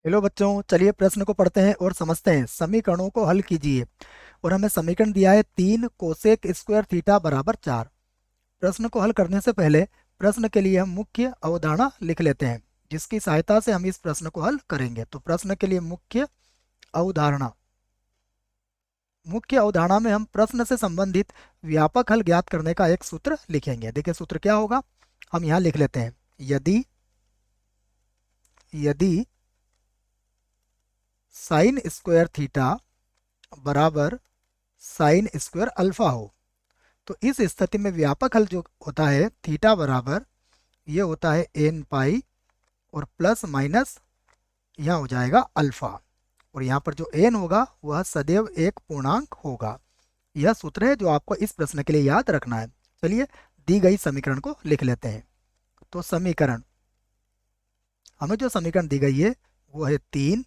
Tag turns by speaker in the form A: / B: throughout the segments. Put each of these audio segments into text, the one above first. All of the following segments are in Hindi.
A: हेलो बच्चों, चलिए प्रश्न को पढ़ते हैं और समझते हैं। समीकरणों को हल कीजिए। और हमें समीकरण दिया है 3 कोसेक स्क्वायर थीटा बराबर 4। प्रश्न को हल करने से पहले प्रश्न के लिए हम मुख्य अवधारणा लिख लेते हैं, जिसकी सहायता से हम इस प्रश्न को हल करेंगे। तो प्रश्न के लिए अवधारणा मुख्य अवधारणा में हम प्रश्न से संबंधित व्यापक हल ज्ञात करने का एक सूत्र लिखेंगे। देखिए सूत्र क्या होगा, हम यहाँ लिख लेते हैं। यदि यदि साइन स्क्वायर थीटा बराबर साइन स्क्वायर अल्फा हो, तो इस स्थिति में व्यापक हल जो होता है थीटा बराबर ये होता है एन पाई और प्लस माइनस यहाँ हो जाएगा अल्फा। और यहाँ पर जो एन होगा वह सदैव एक पूर्णांक होगा। यह सूत्र है जो आपको इस प्रश्न के लिए याद रखना है। चलिए दी गई समीकरण को लिख लेते हैं। तो समीकरण, हमें जो समीकरण दी गई है वो है 3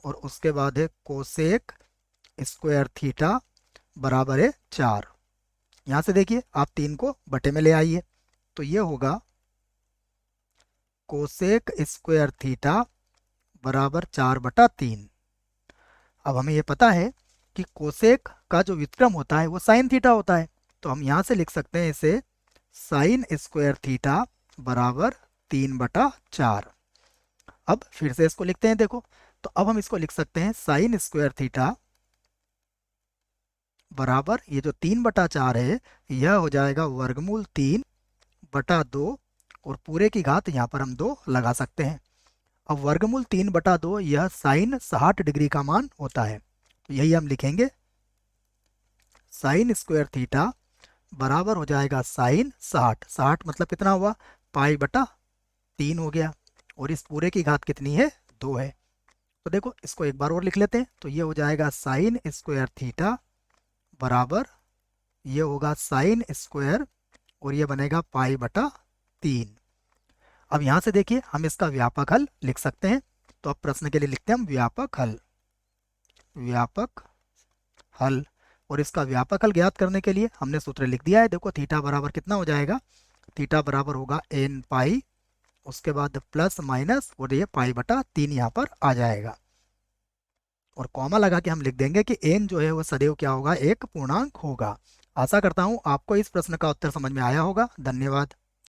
A: और उसके बाद है कोसेक स्क्वायर थीटा बराबर है 4। यहाँ से देखिए आप 3 को बटे में ले आइए, तो ये होगा कोसेक स्क्वायर थीटा बराबर 4/3। अब हमें ये पता है कि कोसेक का जो व्युत्क्रम होता है वो साइन थीटा होता है, तो हम यहाँ से लिख सकते हैं इसे साइन स्क्वायर थीटा बराबर 3/4। अब फिर से इसको लिखते हैं, देखो। तो अब हम इसको लिख सकते हैं साइन स्क्वायर थीटा बराबर ये जो 3/4 है यह हो जाएगा वर्गमूल 3/2 और पूरे की घात यहाँ पर हम 2 लगा सकते हैं। अब वर्गमूल 3/2 यह साइन 60 डिग्री का मान होता है, तो यही हम लिखेंगे। साइन स्क्वायर थीटा बराबर हो जाएगा साइन 60। 60 मतलब कितना हुआ, पाई/3 हो गया। और इस पूरे की घात कितनी है, 2 है। तो देखो इसको एक बार और लिख लेते हैं। तो ये हो जाएगा साइन स्क्वायर थीटा बराबर ये होगा साइन स्क्वायर और ये बनेगा पाई/3। अब यहाँ से देखिए हम इसका व्यापक हल लिख सकते हैं। तो अब प्रश्न के लिए लिखते हैं हम व्यापक हल। और इसका व्यापक हल ज्ञात करने के लिए हमने सूत्र लिख दिया है। देखो थीटा बराबर कितना हो जाएगा, थीटा बराबर होगा एन पाई, उसके बाद प्लस माइनस और ये पाई/3 यहाँ पर आ जाएगा। और कॉमा लगा के हम लिख देंगे कि एन जो है वो सदैव क्या होगा, एक पूर्णांक होगा। आशा करता हूँ आपको इस प्रश्न का उत्तर समझ में आया होगा। धन्यवाद।